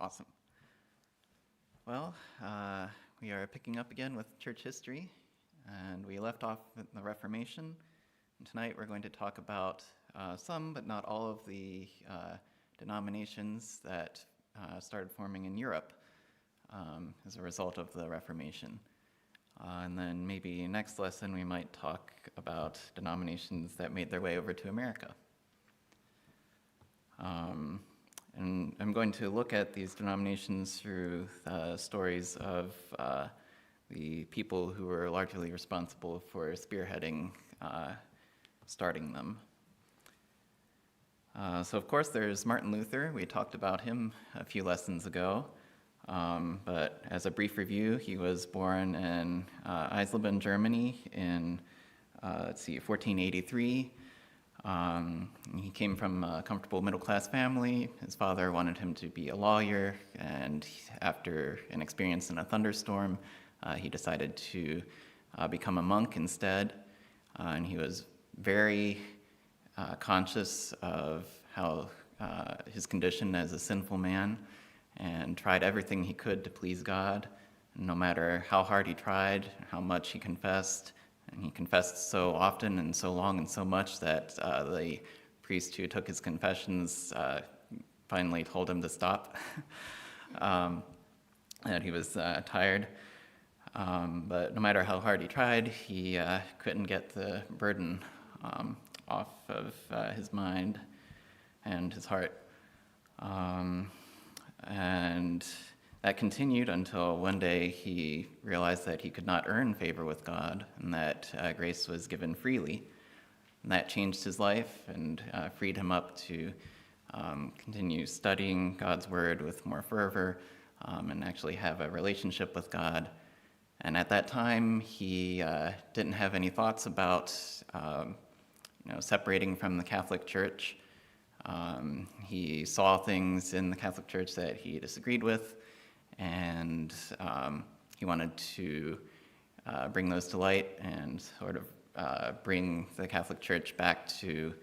Awesome. Well, we are picking up again with church history, and we left off with the Reformation. And tonight we're going to talk about some, but not all, of the denominations that started forming in Europe as a result of the Reformation. And then maybe next lesson we might talk about denominations that made their way over to America. And I'm going to look at these denominations through stories of the people who were largely responsible for spearheading starting them. So of course there's Martin Luther. We talked about him a few lessons ago. But as a brief review, he was born in Eisleben, Germany in 1483. He came from a comfortable middle-class family. His father wanted him to be a lawyer, and after an experience in a thunderstorm, he decided to become a monk instead. And he was very conscious of how his condition as a sinful man, and tried everything he could to please God. No matter how hard he tried, how much he confessed, and he confessed so often and so long and so much that the priest who took his confessions finally told him to stop, that he was tired. But no matter how hard he tried, he couldn't get the burden off of his mind and his heart. And that continued until one day he realized that he could not earn favor with God, and that grace was given freely. And that changed his life and freed him up to continue studying God's word with more fervor and actually have a relationship with God. And at that time, he didn't have any thoughts about separating from the Catholic Church. He saw things in the Catholic Church that he disagreed with, and he wanted to bring those to light and sort of bring the Catholic Church back to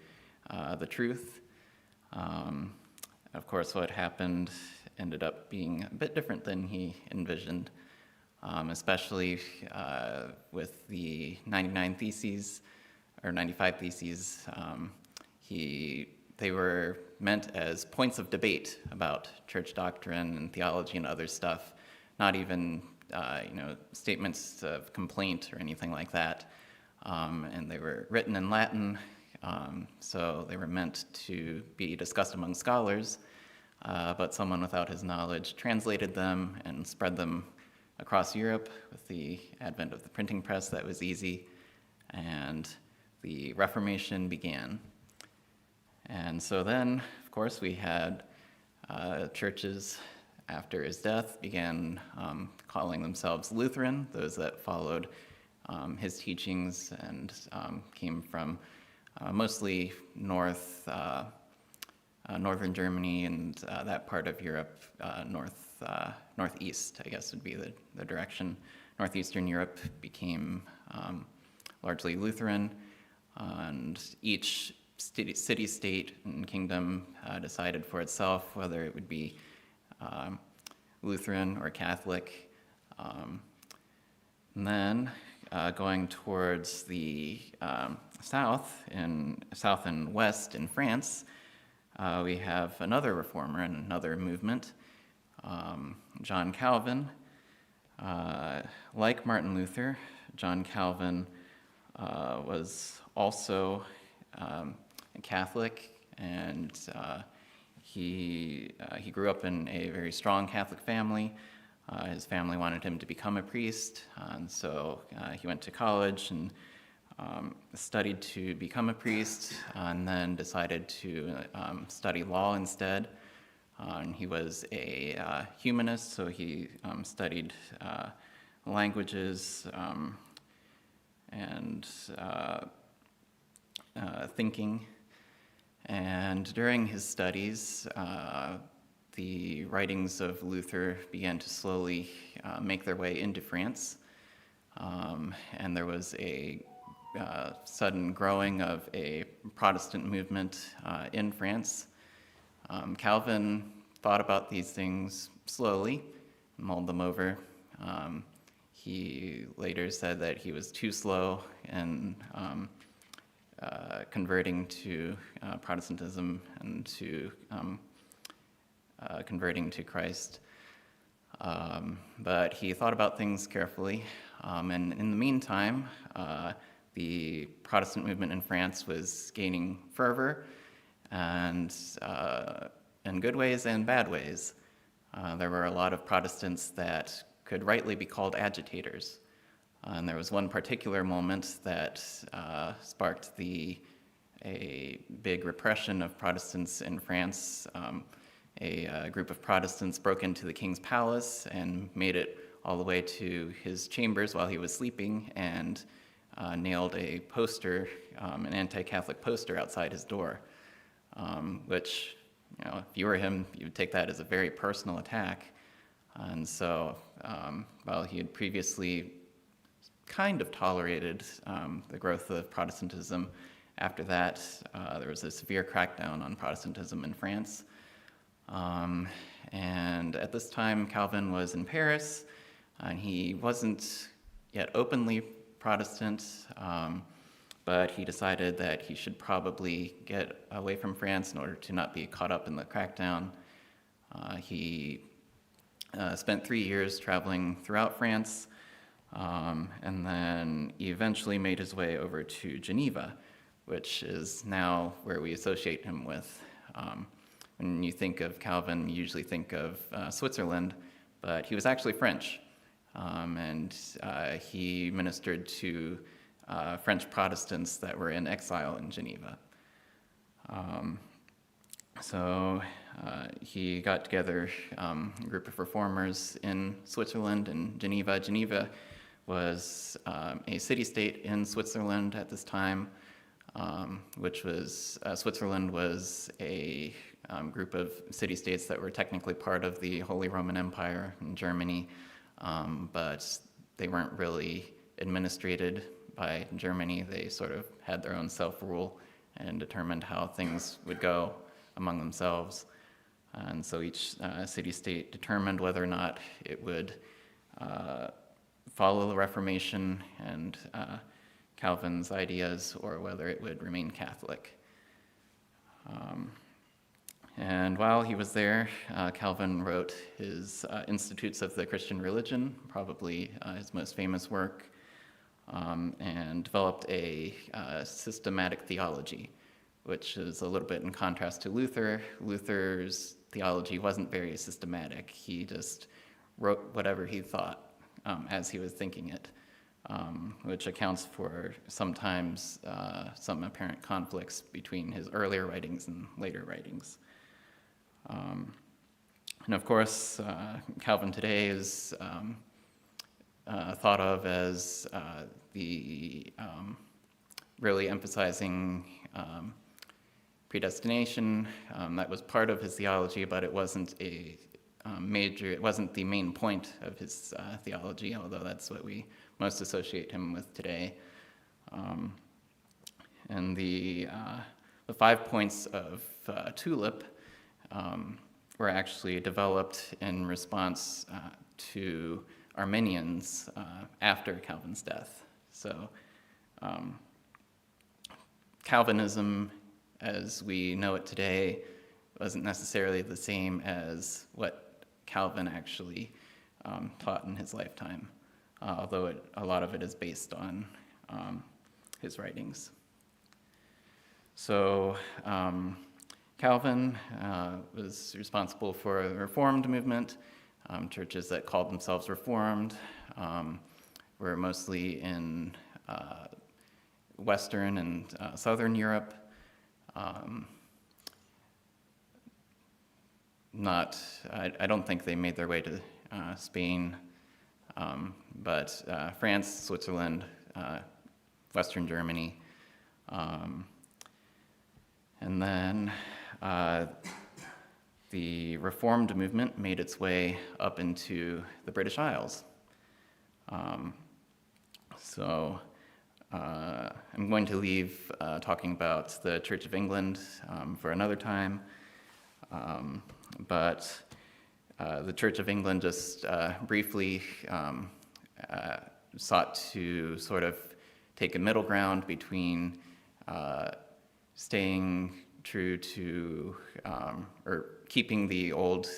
the truth. Of course, what happened ended up being a bit different than he envisioned, especially with the 99 Theses, or 95 Theses. They were meant as points of debate about church doctrine and theology and other stuff, not even statements of complaint or anything like that. And they were written in Latin, so they were meant to be discussed among scholars, but someone without his knowledge translated them and spread them across Europe. With the advent of the printing press, that was easy, and the Reformation began. And so then, of course, we had churches after his death began calling themselves Lutheran, those that followed his teachings and came from mostly northern Germany and that part of Europe, northeast, I guess would be the direction. Northeastern Europe became largely Lutheran, and each city, state, and kingdom decided for itself whether it would be Lutheran or Catholic. And then going towards the south and west in France, we have another reformer and another movement, John Calvin. Like Martin Luther, John Calvin was also a Catholic, and he grew up in a very strong Catholic family. His family wanted him to become a priest, and so he went to college and studied to become a priest, and then decided to study law instead. And he was a humanist, so he studied languages and thinking. And during his studies, the writings of Luther began to slowly make their way into France. And there was a sudden growing of a Protestant movement in France. Calvin thought about these things slowly, mulled them over. He later said that he was too slow in converting to Protestantism and to converting to Christ. But he thought about things carefully. And in the meantime, the Protestant movement in France was gaining fervor, and in good ways and bad ways. There were a lot of Protestants that could rightly be called agitators. And there was one particular moment that sparked a big repression of Protestants in France. A group of Protestants broke into the king's palace and made it all the way to his chambers while he was sleeping, and nailed a poster, an anti-Catholic poster outside his door, which, if you were him, you would take that as a very personal attack. And so, while he had previously kind of tolerated the growth of Protestantism, after that, there was a severe crackdown on Protestantism in France. And at this time, Calvin was in Paris, and he wasn't yet openly Protestant, but he decided that he should probably get away from France in order to not be caught up in the crackdown. He spent 3 years traveling throughout France, and then he eventually made his way over to Geneva, which is now where we associate him with. When you think of Calvin, you usually think of Switzerland, but he was actually French, and he ministered to French Protestants that were in exile in Geneva. So he got together a group of reformers in Switzerland and Geneva. Geneva was a city-state in Switzerland at this time, which was, Switzerland was a group of city-states that were technically part of the Holy Roman Empire in Germany, but they weren't really administrated by Germany. They sort of had their own self-rule and determined how things would go among themselves. And so each city-state determined whether or not it would follow the Reformation and Calvin's ideas, or whether it would remain Catholic. And while he was there, Calvin wrote his Institutes of the Christian Religion, probably his most famous work, and developed a systematic theology, which is a little bit in contrast to Luther. Luther's theology wasn't very systematic. He just wrote whatever he thought as he was thinking it, which accounts for sometimes some apparent conflicts between his earlier writings and later writings. And of course, Calvin today is thought of as the really emphasizing predestination. That was part of his theology, but it wasn't it wasn't the main point of his theology, although that's what we most associate him with today. And the 5 points of TULIP were actually developed in response to Arminians after Calvin's death. So Calvinism, as we know it today, wasn't necessarily the same as what Calvin actually taught in his lifetime, although a lot of it is based on his writings. So Calvin was responsible for the Reformed movement. Churches that called themselves Reformed were mostly in Western and Southern Europe. I don't think they made their way to Spain, but France, Switzerland, Western Germany, and then the Reformed movement made its way up into the British Isles. So I'm going to leave talking about the Church of England for another time. But the Church of England just briefly sought to sort of take a middle ground between staying true to or keeping the old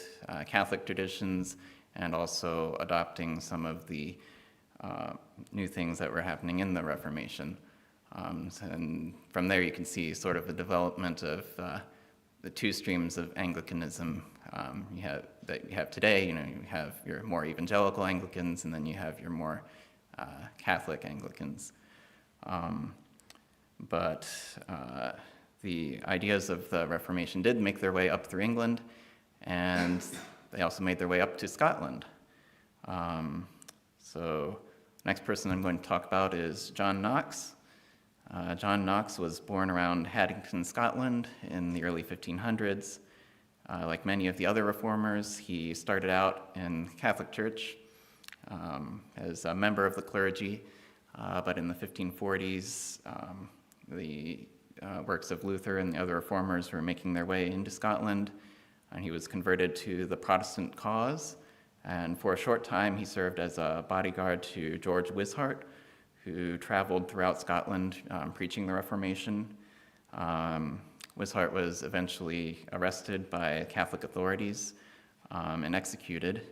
Catholic traditions and also adopting some of the new things that were happening in the Reformation. And from there you can see sort of the development of the two streams of Anglicanism you have today. You have your more evangelical Anglicans, and then you have your more Catholic Anglicans. But the ideas of the Reformation did make their way up through England, and they also made their way up to Scotland. So next person I'm going to talk about is John Knox. John Knox was born around Haddington, Scotland in the early 1500s. Like many of the other reformers, he started out in the Catholic Church as a member of the clergy, but in the 1540s, the works of Luther and the other reformers were making their way into Scotland, and he was converted to the Protestant cause. And for a short time, he served as a bodyguard to George Wishart, who traveled throughout Scotland preaching the Reformation. Wishart was eventually arrested by Catholic authorities and executed.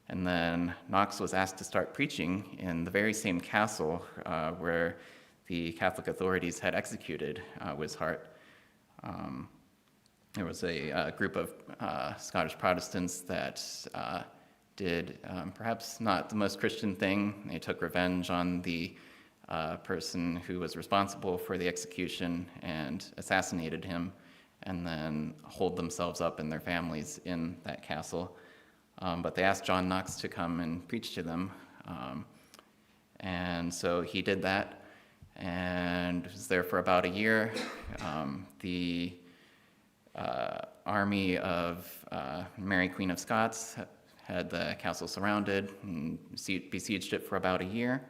And then Knox was asked to start preaching in the very same castle where the Catholic authorities had executed Wishart. There was a group of Scottish Protestants that did perhaps not the most Christian thing. They took revenge on the person who was responsible for the execution and assassinated him, and then holed themselves up and their families in that castle. But they asked John Knox to come and preach to them. And so he did that and was there for about a year. The army of Mary Queen of Scots had the castle surrounded and besieged it for about a year.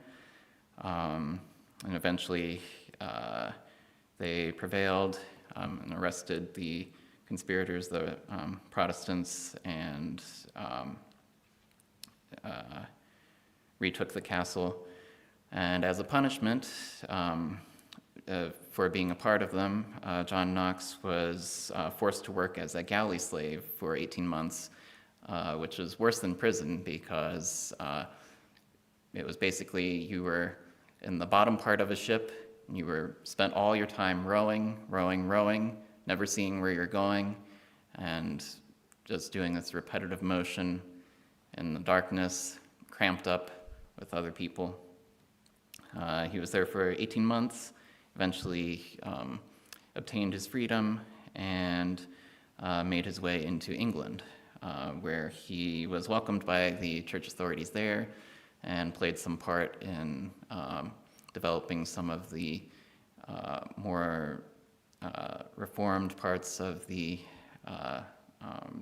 And eventually they prevailed and arrested the conspirators, the Protestants, and retook the castle. And as a punishment for being a part of them, John Knox was forced to work as a galley slave for 18 months, which is worse than prison because it was basically you were in the bottom part of a ship, and you were spent all your time rowing, never seeing where you're going, and just doing this repetitive motion in the darkness, cramped up with other people. He was there for 18 months, eventually obtained his freedom, and made his way into England, where he was welcomed by the church authorities there and played some part in developing some of the more reformed parts of the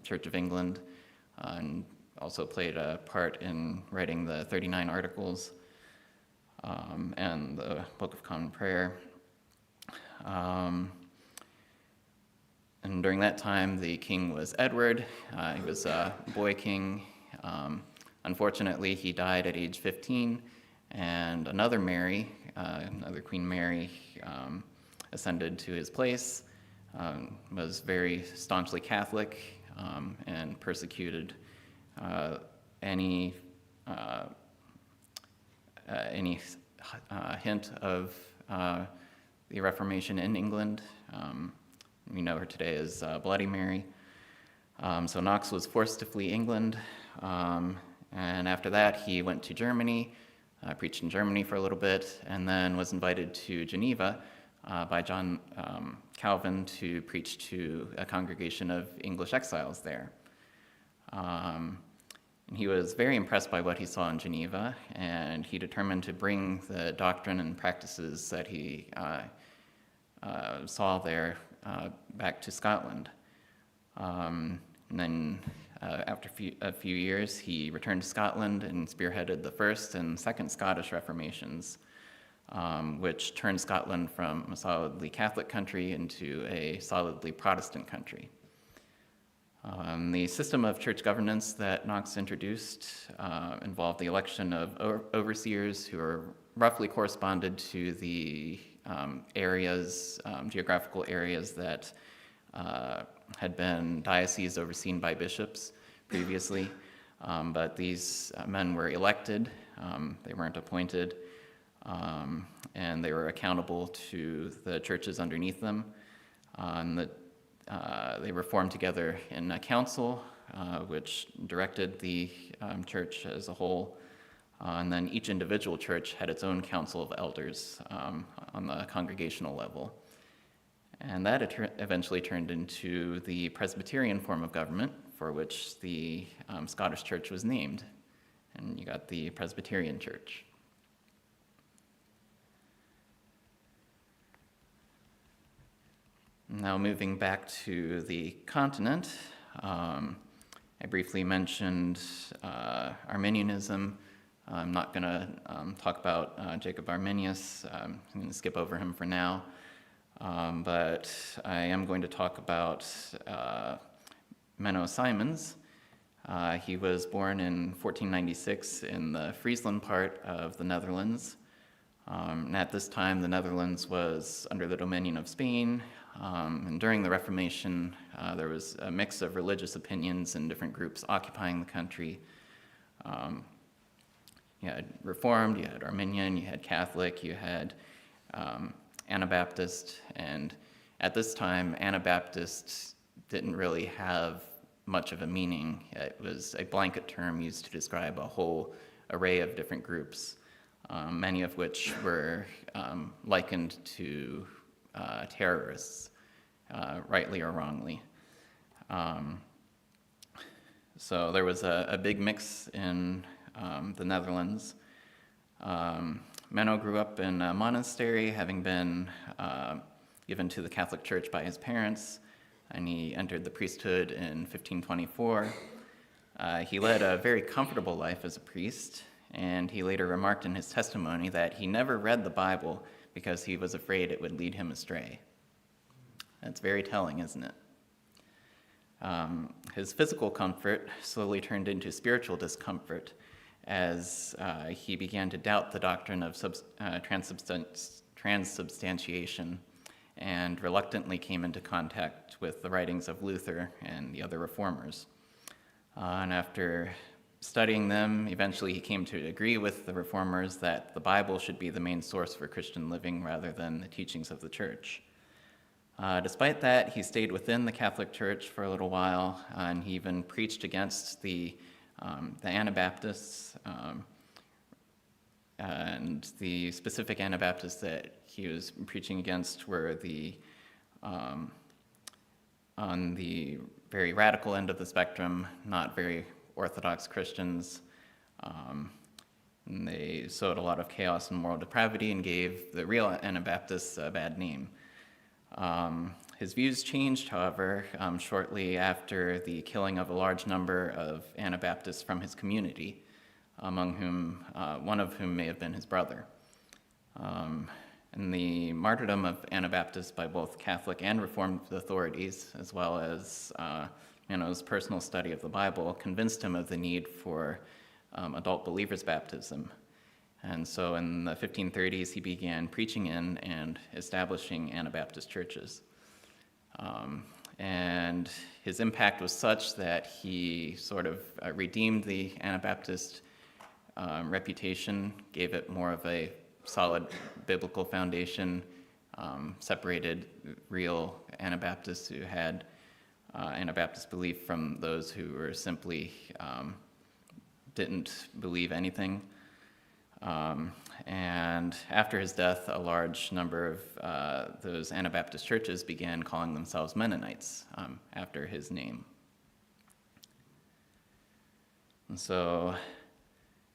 Church of England, and also played a part in writing the 39 Articles and the Book of Common Prayer. And during that time, the king was Edward. He was a boy king. Unfortunately, he died at age 15, and another Mary, another Queen Mary, ascended to his place, was very staunchly Catholic, and persecuted any hint of the Reformation in England. We know her today as Bloody Mary. So Knox was forced to flee England, and after that he went to Germany, preached in Germany for a little bit, and then was invited to Geneva by John Calvin to preach to a congregation of English exiles there. And he was very impressed by what he saw in Geneva, and he determined to bring the doctrine and practices that he saw there back to Scotland. And then after a few years, he returned to Scotland and spearheaded the First and Second Scottish Reformations, which turned Scotland from a solidly Catholic country into a solidly Protestant country. The system of church governance that Knox introduced involved the election of overseers who are roughly corresponded to the geographical areas that had been dioceses overseen by bishops previously. But these men were elected, they weren't appointed, and they were accountable to the churches underneath them. They were formed together in a council, which directed the church as a whole. And then each individual church had its own council of elders on the congregational level. And that eventually turned into the Presbyterian form of government, for which the Scottish Church was named. And you got the Presbyterian Church. Now moving back to the continent, I briefly mentioned Arminianism. I'm not going to talk about Jacob Arminius. I'm going to skip over him for now. But I am going to talk about Menno Simons. He was born in 1496 in the Friesland part of the Netherlands. And at this time, the Netherlands was under the dominion of Spain. And during the Reformation, there was a mix of religious opinions and different groups occupying the country. You had Reformed, you had Arminian, you had Catholic, you had Anabaptist, and at this time, Anabaptist didn't really have much of a meaning. It was a blanket term used to describe a whole array of different groups, many of which were likened to terrorists, rightly or wrongly. So there was a big mix in the Netherlands. Menno grew up in a monastery, having been given to the Catholic Church by his parents, and he entered the priesthood in 1524. He led a very comfortable life as a priest, and he later remarked in his testimony that he never read the Bible because he was afraid it would lead him astray. That's very telling, isn't it? His physical comfort slowly turned into spiritual discomfort as he began to doubt the doctrine of transubstantiation and reluctantly came into contact with the writings of Luther and the other reformers. And after studying them, eventually he came to agree with the reformers that the Bible should be the main source for Christian living rather than the teachings of the church. Despite that, he stayed within the Catholic Church for a little while, and he even preached against the Anabaptists, and the specific Anabaptists that he was preaching against were on the very radical end of the spectrum, not very Orthodox Christians. And they sowed a lot of chaos and moral depravity and gave the real Anabaptists a bad name. His views changed, however, shortly after the killing of a large number of Anabaptists from his community, among whom, one of whom may have been his brother. And the martyrdom of Anabaptists by both Catholic and Reformed authorities, as well as Menno's personal study of the Bible, convinced him of the need for adult believers' baptism. And so in the 1530s, he began preaching in and establishing Anabaptist churches. And his impact was such that he sort of redeemed the Anabaptist reputation, gave it more of a solid biblical foundation, separated real Anabaptists who had Anabaptist belief from those who were simply didn't believe anything. And after his death, a large number of those Anabaptist churches began calling themselves Mennonites after his name. And so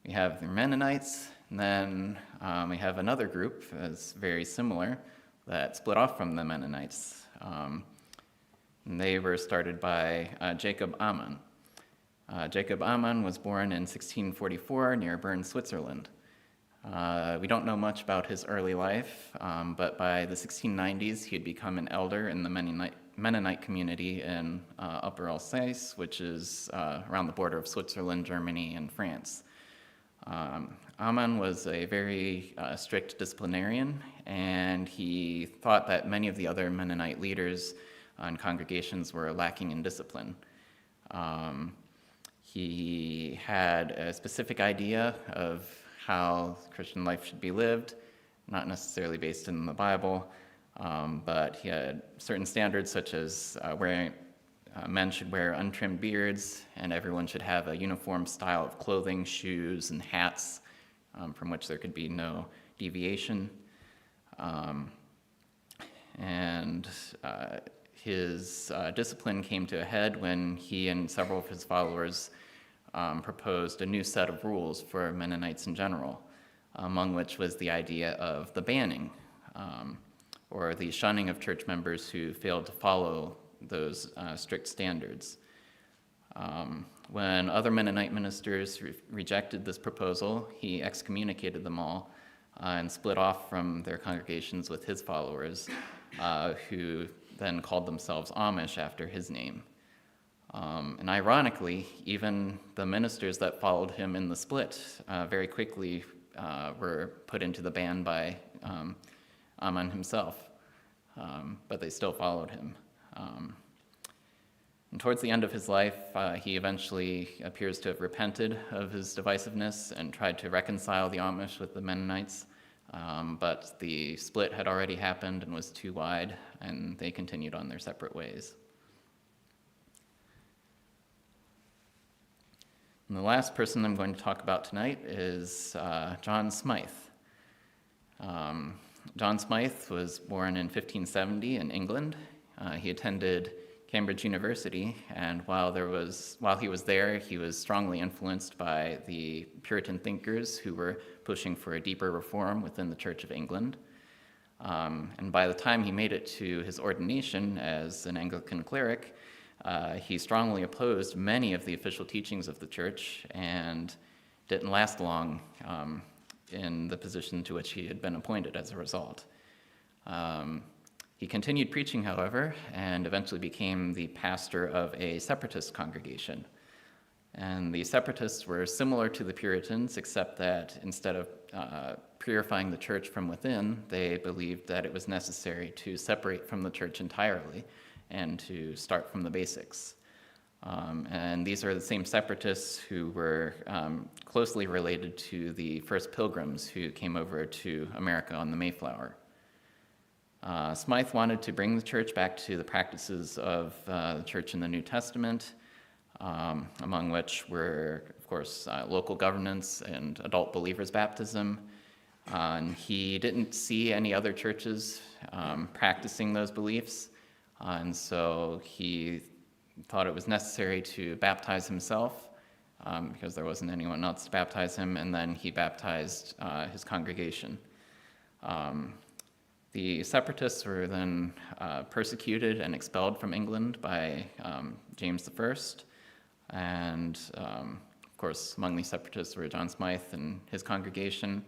we have the Mennonites, and then we have another group that's very similar that split off from the Mennonites. And they were started by Jacob Amann. Jacob Amann was born in 1644 near Bern, Switzerland. We don't know much about his early life, but by the 1690s, he had become an elder in the Mennonite community in Upper Alsace, which is around the border of Switzerland, Germany, and France. Amann was a very strict disciplinarian, and he thought that many of the other Mennonite leaders and congregations were lacking in discipline. He had a specific idea of how Christian life should be lived, not necessarily based in the Bible, but he had certain standards such as men should wear untrimmed beards, and everyone should have a uniform style of clothing, shoes, and hats from which there could be no deviation. His discipline came to a head when he and several of his followers proposed a new set of rules for Mennonites in general, among which was the idea of the banning, or the shunning of church members who failed to follow those strict standards. When other Mennonite ministers rejected this proposal, he excommunicated them all and split off from their congregations with his followers, who then called themselves Amish after his name. And ironically, even the ministers that followed him in the split very quickly were put into the ban by Amann himself, but they still followed him. And towards the end of his life, he eventually appears to have repented of his divisiveness and tried to reconcile the Amish with the Mennonites, but the split had already happened and was too wide, and they continued on their separate ways. And the last person I'm going to talk about tonight is John Smythe. John Smythe was born in 1570 in England. He attended Cambridge University, and while he was there, he was strongly influenced by the Puritan thinkers who were pushing for a deeper reform within the Church of England. And by the time he made it to his ordination as an Anglican cleric, he strongly opposed many of the official teachings of the church and didn't last long in the position to which he had been appointed as a result. He continued preaching, however, and eventually became the pastor of a separatist congregation. And the separatists were similar to the Puritans, except that instead of purifying the church from within, they believed that it was necessary to separate from the church entirely and to start from the basics. And these are the same separatists who were closely related to the first pilgrims who came over to America on the Mayflower. Smythe wanted to bring the church back to the practices of the church in the New Testament, among which were, of course, local governance and adult believers' baptism. And he didn't see any other churches practicing those beliefs, and so he thought it was necessary to baptize himself because there wasn't anyone else to baptize him, and then he baptized his congregation. The separatists were then persecuted and expelled from England by James I, and of course among these separatists were John Smythe and his congregation,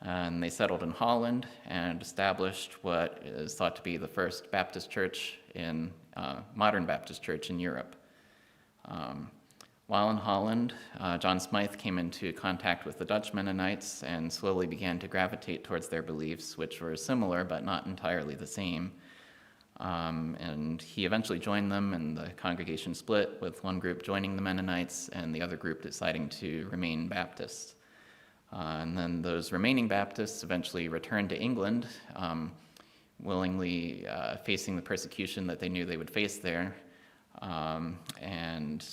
and they settled in Holland and established what is thought to be the first Baptist church in modern Baptist church in Europe. While in Holland, John Smythe came into contact with the Dutch Mennonites and slowly began to gravitate towards their beliefs, which were similar but not entirely the same. And he eventually joined them, and the congregation split, with one group joining the Mennonites and the other group deciding to remain Baptists. And then those remaining Baptists eventually returned to England, willingly facing the persecution that they knew they would face there, and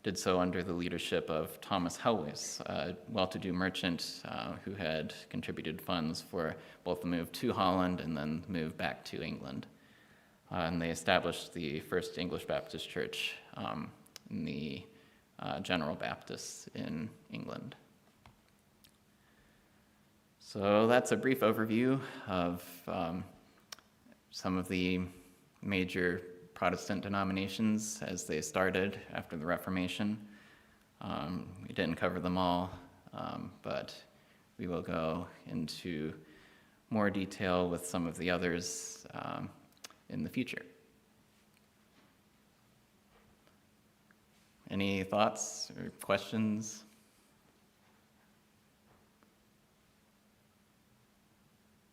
did so under the leadership of Thomas Helwys, a well-to-do merchant who had contributed funds for both the move to Holland and then the move back to England. And they established the first English Baptist church in the General Baptists in England. So that's a brief overview of some of the major Protestant denominations as they started after the Reformation. We didn't cover them all, but we will go into more detail with some of the others in the future. Any thoughts or questions?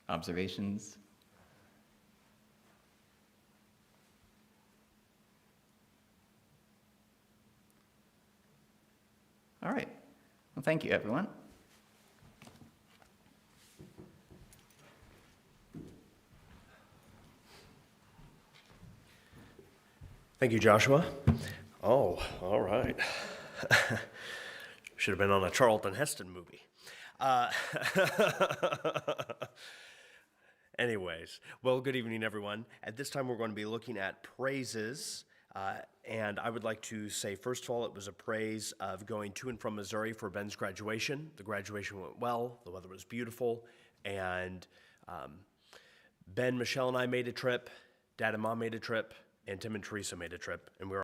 Observations? All right. Well, thank you, everyone. Thank you, Joshua. Oh, all right. Should have been on a Charlton Heston movie. Uh, Anyways, well, good evening, everyone. At this time, we're going to be looking at praises. And I would like to say, first of all, it was a praise of going to and from Missouri for Ben's graduation. The graduation went well, the weather was beautiful, and Ben, Michelle, and I made a trip, Dad and Mom made a trip, and Tim and Teresa made a trip, and we were